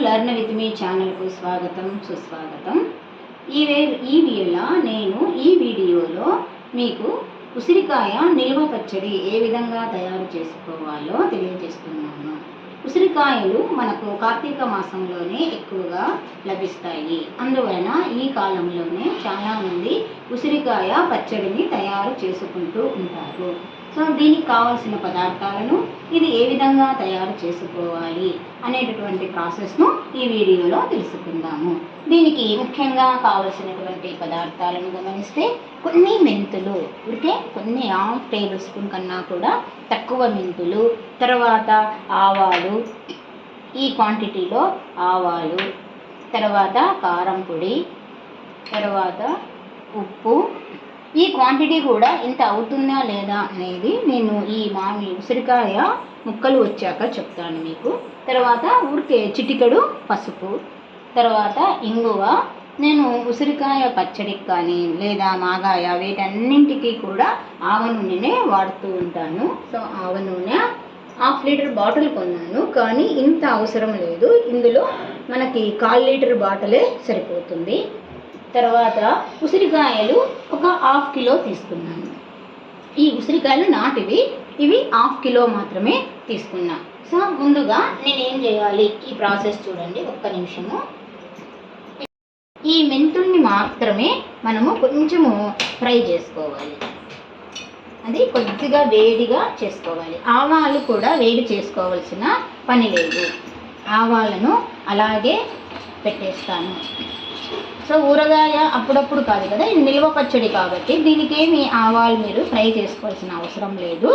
Learn with me ఛానల్కు స్వాగతం సుస్వాగతం. ఈ వేళ నేను ఈ వీడియోలో మీకు ఉసిరికాయ నిల్వ పచ్చడి ఏ విధంగా తయారు చేసుకోవాలో తెలియజేస్తున్నాను. ఉసిరికాయలు మనకు కార్తీక మాసంలోనే ఎక్కువగా లభిస్తాయి. అందువలన ఈ కాలంలోనే చాలామంది ఉసిరికాయ పచ్చడిని తయారు చేసుకుంటూ ఉంటారు. సో దీనికి కావాల్సిన పదార్థాలను ఇది ఏ విధంగా తయారు చేసుకోవాలి అనేటటువంటి ప్రాసెస్ను ఈ వీడియోలో తెలుసుకుందాము. దీనికి ముఖ్యంగా కావలసినటువంటి పదార్థాలను గమనిస్తే కొన్ని మెంతులు, అంటే కొన్ని ½ టేబుల్ స్పూన్ కన్నా కూడా తక్కువ మెంతులు, తర్వాత ఆవాలు, ఈ క్వాంటిటీలో ఆవాలు, తర్వాత కారం పొడి, తర్వాత ఉప్పు. ఈ క్వాంటిటీ కూడా ఇంత అవుతుందా లేదా అనేది నేను ఈ ఉసిరికాయ ముక్కలు వచ్చాక చెప్తాను మీకు. తర్వాత ఊరికే చిటికెడు పసుపు, తర్వాత ఇంగువ. నేను ఉసిరికాయ పచ్చడికి కానీ లేదా మాగాయ వీటన్నింటికి కూడా ఆవ నూనెనే వాడుతూ ఉంటాను. సో ఆవ నూనె ½ లీటర్ బాటిల్ కొన్నాను, కానీ ఇంత అవసరం లేదు. ఇందులో మనకి 1/4 లీటర్ బాటిలే సరిపోతుంది. తర్వాత ఉసిరికాయలు ఒక ½ కిలో తీసుకున్నాను. ఈ ఉసిరికాయలు నాటివి, ఇవి ½ కిలో మాత్రమే తీసుకున్నా. సో ముందుగా నేను ఏం చేయాలి, ఈ ప్రాసెస్ చూడండి ఒక్క నిమిషము. ఈ మెంతుల్ని మాత్రమే మనము కొంచెము ఫ్రై చేసుకోవాలి, అది కొద్దిగా వేడిగా చేసుకోవాలి. ఆవాలు కూడా వేడి చేసుకోవాల్సిన పని లేదు, ఆవాలను అలాగే పెట్టేస్తాను. సో ఊరగాయ అప్పుడప్పుడు కాదు కదా, ఇది నిల్వ పచ్చడి కాబట్టి దీనికి ఏమి ఆవాలు మీరు ఫ్రై చేసుకోవాల్సిన అవసరం లేదు.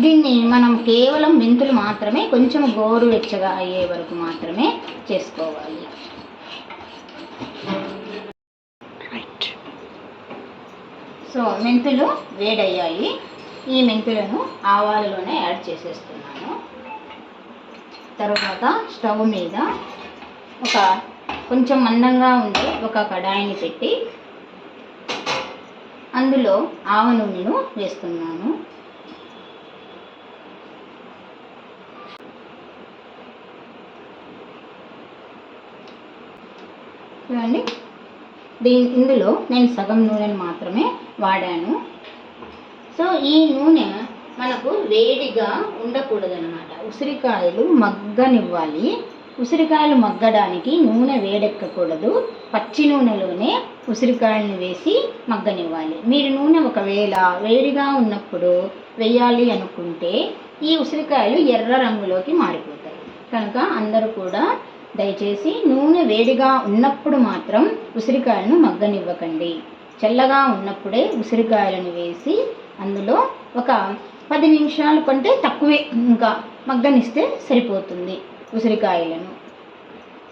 దీన్ని మనం కేవలం మెంతులు మాత్రమే కొంచెం గోరువెచ్చగా అయ్యే వరకు మాత్రమే చేసుకోవాలి. సో మెంతులు వేడయ్యాయి, ఈ మెంతులను ఆవాలలోనే యాడ్ చేసేస్తున్నాను. తర్వాత స్టవ్ మీద కొంచెం మందంగా ఉండే ఒక కడాయిని పెట్టి అందులో ఆవ నూనెను వేస్తున్నాను. చూడండి, ఇందులో నేను సగం నూనెను మాత్రమే వాడాను. సో ఈ నూనె మనకు వేడిగా ఉండకూడదన్నమాట, ఉసిరికాయలు మగ్గనివ్వాలి. ఉసిరికాయలు మగ్గడానికి నూనె వేడెక్కకూడదు, పచ్చి నూనెలోనే ఉసిరికాయలను వేసి మగ్గనివ్వాలి. మీరు నూనె ఒకవేళ వేడిగా ఉన్నప్పుడు వేయాలి అనుకుంటే ఈ ఉసిరికాయలు ఎర్ర రంగులోకి మారిపోతాయి. కనుక అందరూ కూడా దయచేసి నూనె వేడిగా ఉన్నప్పుడు మాత్రం ఉసిరికాయలను మగ్గనివ్వకండి. చల్లగా ఉన్నప్పుడే ఉసిరికాయలను వేసి అందులో ఒక 10 నిమిషాల కంటే తక్కువే ఇంకా మగ్గనిస్తే సరిపోతుంది ఉసిరికాయలను.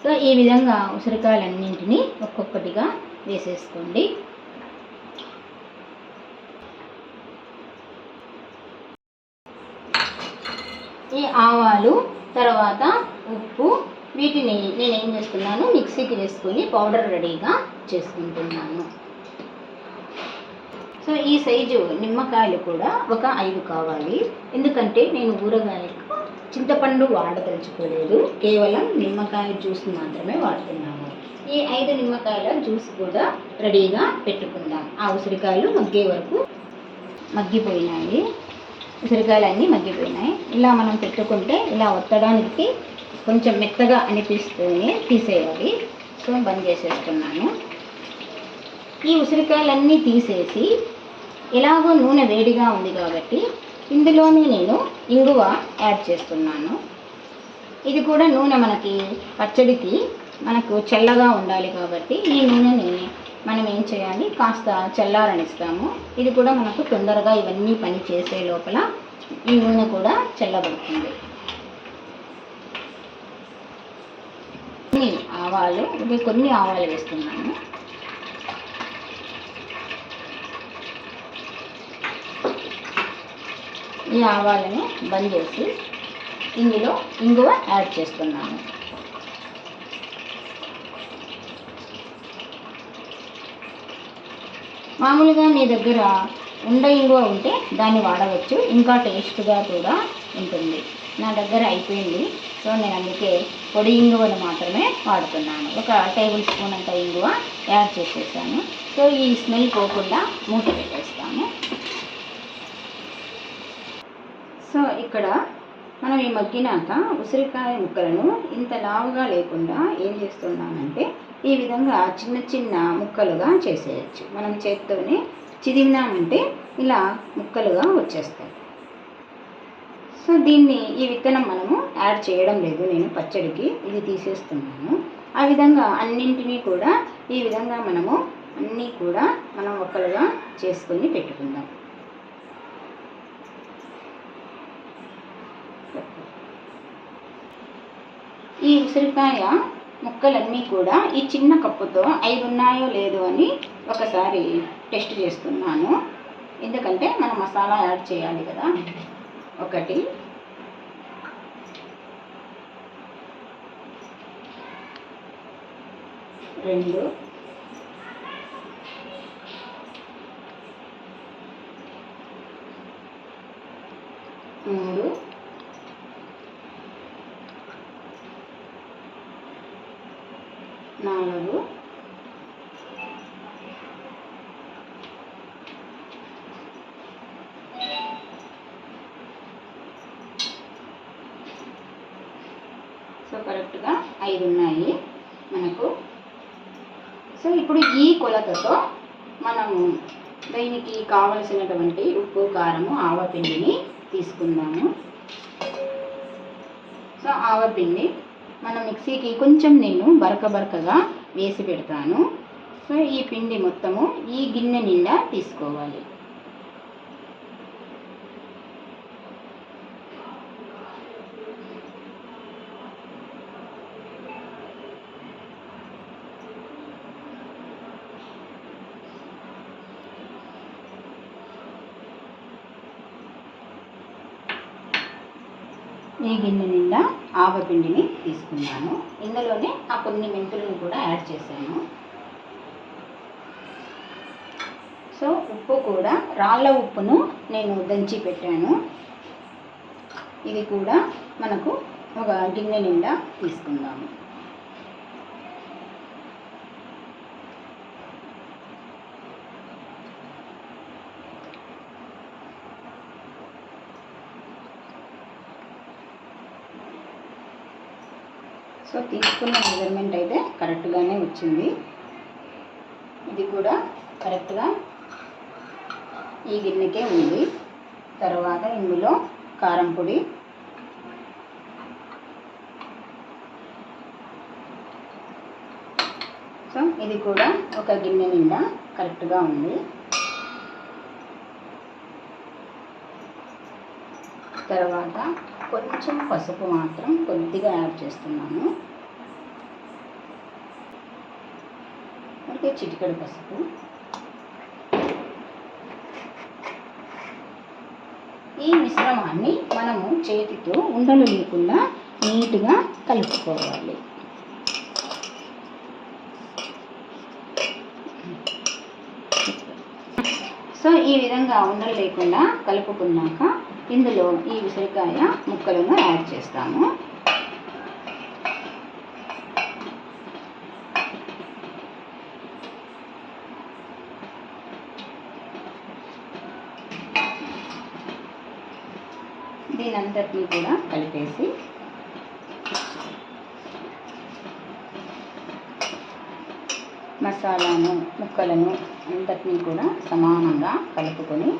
సో ఈ విధంగా ఉసిరికాయలన్నింటినీ ఒక్కొక్కటిగా వేసేసుకోండి. ఈ ఆవాలు, తర్వాత ఉప్పు, వీటిని నేను ఏం చేస్తున్నాను, మిక్సీకి వేసుకొని పౌడర్ రెడీగా చేసుకుంటున్నాను. సో ఈ సైజు నిమ్మకాయలు కూడా ఒక 5 కావాలి, ఎందుకంటే నేను ఊరగాయలకు చింతపండు వాడదలుచుకోలేదు, కేవలం నిమ్మకాయ జ్యూస్ మాత్రమే వాడుతున్నాము. ఈ 5 నిమ్మకాయల జ్యూస్ కూడా రెడీగా పెట్టుకుందాం. ఆ ఉసిరికాయలు మగ్గే వరకు మగ్గిపోయినాయి, ఉసిరికాయలు అన్నీ మగ్గిపోయినాయి. ఇలా మనం పెట్టుకుంటే ఇలా ఒత్తడానికి కొంచెం మెత్తగా అనిపిస్తూనే తీసేయాలి. సో బంద్ చేసేస్తున్నాను. ఈ ఉసిరికాయలన్నీ తీసేసి, ఎలాగో నూనె వేడిగా ఉంది కాబట్టి ఇందులోనే నేను ఇంగువ యాడ్ చేస్తున్నాను. ఇది కూడా నూనె మనకి పచ్చడికి మనకు చల్లగా ఉండాలి కాబట్టి ఈ నూనెని మనం ఏం చేయాలి, కాస్త చల్లారనిస్తాము. ఇది కూడా మనకు తొందరగా ఇవన్నీ పని చేసే లోపల ఈ నూనె కూడా చల్లబడుతుంది. కొన్ని ఆవాలు వేస్తున్నాను. ఈ ఆవాలని బంద్ చేసి ఇందులో ఇంగువ యాడ్ చేస్తున్నాను. మామూలుగా మీ దగ్గర ఉండ ఇంగువ ఉంటే దాన్ని వాడవచ్చు, ఇంకా టేస్ట్గా కూడా ఉంటుంది. నా దగ్గర అయిపోయింది. సో నేను అందుకే పొడి ఇంగువను మాత్రమే వాడుతున్నాను. ఒక టేబుల్ స్పూన్ అంత ఇంగువ యాడ్ చేసేసాను. సో ఈ స్మెల్ పోకుండా మూత పెట్టేస్తాను. సో ఇక్కడ మనం ఈ మగ్గినాక ఉసిరికాయ ముక్కలను ఇంత లావుగా లేకుండా ఏం చేస్తున్నానంటే ఈ విధంగా చిన్న చిన్న ముక్కలుగా చేసేయచ్చు. మనం చేత్తోనే చిదిమినామంటే ఇలా ముక్కలుగా వచ్చేస్తాయి. సో దీన్ని ఈ విత్తనం మనము యాడ్ చేయడం లేదు, నేను పచ్చడికి ఇది తీసేస్తున్నాను. ఆ విధంగా అన్నింటినీ కూడా ఈ విధంగా మనం ముక్కలుగా చేసుకొని పెట్టుకుందాం. ఈ ఉసిరికాయ ముక్కలన్నీ కూడా ఈ చిన్న కప్పుతో 5 ఉన్నాయో లేదో అని ఒకసారి టెస్ట్ చేస్తున్నాను. ఎందుకంటే మనం మసాలా యాడ్ చేయాలి కదా. 1 2 3 4 సో కరెక్ట్గా 5 ఉన్నాయి మనకు. సో ఇప్పుడు ఈ కొలతతో మనము దీనికి కావలసినటువంటి ఉప్పు, కారము, ఆవపిండిని తీసుకుందాము. సో ఆవపిండి మనం మిక్సీకి కొంచెం నేను బరకగా వేసి పెడతాను. సో ఈ పిండి మొత్తము ఈ గిన్నె నిండా తీసుకోవాలి. ఈ గిన్నె నిండా ఆవపిండిని తీసుకున్నాను. ఇందులోనే ఆ కొన్ని మెంతులను కూడా యాడ్ చేశాను. సో ఉప్పు కూడా రాళ్ళ ఉప్పును నేను దంచి పెట్టాను. ఇది కూడా మనకు ఒక గిన్నె నిండా తీసుకుందాము. సో తీసుకున్న మెజర్మెంట్ అయితే కరెక్ట్గానే వచ్చింది. ఇది కూడా కరెక్ట్గా ఈ గిన్నెకే ఉంది. తర్వాత ఇందులో కారం పొడి, సో ఇది కూడా ఒక గిన్నె నిండా కరెక్ట్గా ఉంది. తర్వాత కొంచెం పసుపు మాత్రం కొద్దిగా యాడ్ చేస్తున్నాను. అంటే చిటికెడు పసుపు. ఈ మిశ్రమాన్ని మనము చేతితో ఉండలు లేకుండా నీట్గా కలుపుకోవాలి. సో ఈ విధంగా ఉండలు లేకుండా కలుపుకున్నాక ఇందులో ఈ ఉసిరికాయ ముక్కలను యాడ్ చేస్తాము. దీనంతటినీ కూడా కలిపేసి మసాలాను, ముక్కలను అంతటినీ కూడా సమానంగా కలుపుకొని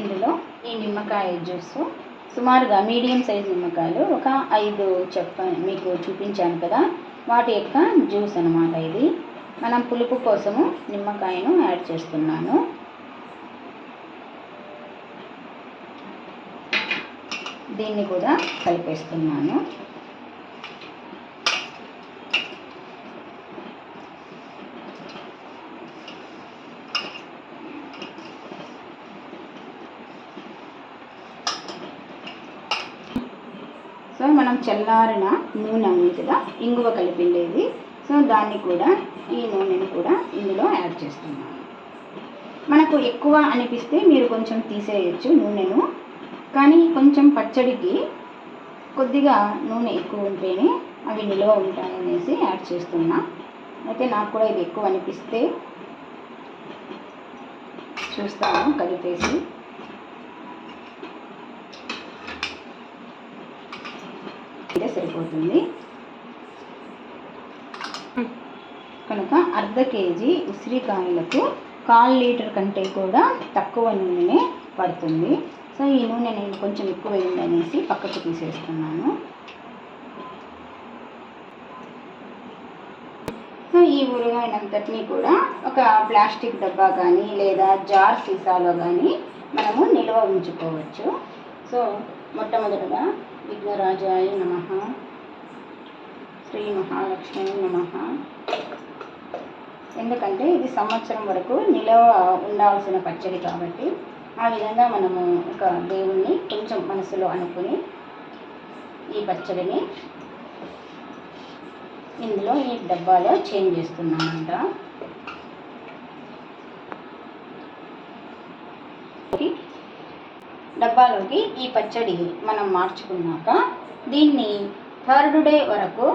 ఇందులో ఈ నిమ్మకాయ జ్యూసు సుమారుగా మీడియం సైజ్ నిమ్మకాయలు ఒక 5 మీకు చూపించాను కదా, వాటి యొక్క జ్యూస్ అన్నమాట. ఇది మనం పులుపు కోసము నిమ్మకాయను యాడ్ చేస్తున్నాను. దీన్ని కూడా కలిపేస్తున్నాను. సో మనం చల్లారిన నూనె ఉంది కదా, ఇంగువ కలిపిండేది. సో దాన్ని కూడా, ఈ నూనెను కూడా ఇందులో యాడ్ చేస్తున్నాను. మనకు ఎక్కువ అనిపిస్తే మీరు కొంచెం తీసేయచ్చు నూనెను, కానీ కొంచెం పచ్చడికి కొద్దిగా నూనె ఎక్కువ ఉంటేనే అవి నిల్వ ఉంటాయనేసి యాడ్ చేస్తున్నా. అయితే నాకు కూడా ఇది ఎక్కువ అనిపిస్తే చూస్తాను కలిపేసి. ఇదే సరిపోతుంది. కనుక అర్ధ కేజీ ఉసిరికాయలకు 1/4 లీటర్ కంటే కూడా తక్కువ నూనెనే పడుతుంది. సో ఈ నూనె నేను కొంచెం ఎక్కువ వేయండి పక్కకు తీసేస్తున్నాను. సో ఈ ఊరగాయనంతటినీ కూడా ఒక ప్లాస్టిక్ డబ్బా కానీ లేదా జార్ సీసాలో కానీ మనము నిల్వ ఉంచుకోవచ్చు. సో మొట్టమొదటిగా విఘ్నరాజాయ నమః, శ్రీ మహాలక్ష్మి నమః. ఎందుకంటే ఇది సంవత్సరం వరకు నిల్వ ఉండాల్సిన పచ్చడి కాబట్టి ఆ విధంగా మనము ఒక దేవుణ్ణి కొంచెం మనసులో అనుకుని ఈ పచ్చడిని ఇందులో ఈ డబ్బాలో చేంజ్ చేస్తున్నానంట. డబ్బాలోకి ఈ పచ్చడి మనం మార్చుకున్నాక దీన్ని 3rd డే వరకు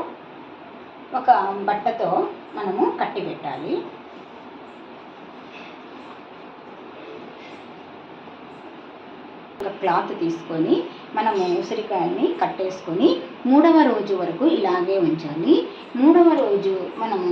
ఒక బట్టతో మనము కట్టి పెట్టాలి. ఒక క్లాత్ తీసుకొని మనము ఉసిరికాయల్ని కట్టేసుకొని 3వ రోజు వరకు ఇలాగే ఉంచాలి. 3వ రోజు మనము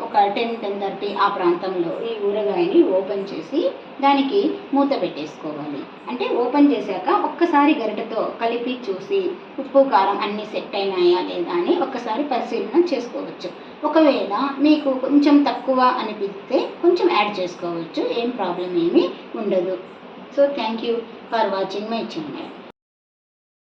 ఒక 10-10:30 ఆ ప్రాంతంలో ఈ ఊరగాయని ఓపెన్ చేసి దానికి మూత పెట్టేసుకోవాలి. అంటే ఓపెన్ చేశాక ఒక్కసారి గరిటెతో కలిపి చూసి ఉప్పు కారం అన్నీ సెట్ అయినాయా లేదా అని ఒక్కసారి పరిశీలన చేసుకోవచ్చు. ఒకవేళ మీకు కొంచెం తక్కువ అనిపిస్తే కొంచెం యాడ్ చేసుకోవచ్చు, ఏం ప్రాబ్లం ఏమీ ఉండదు. So thank you for watching my channel.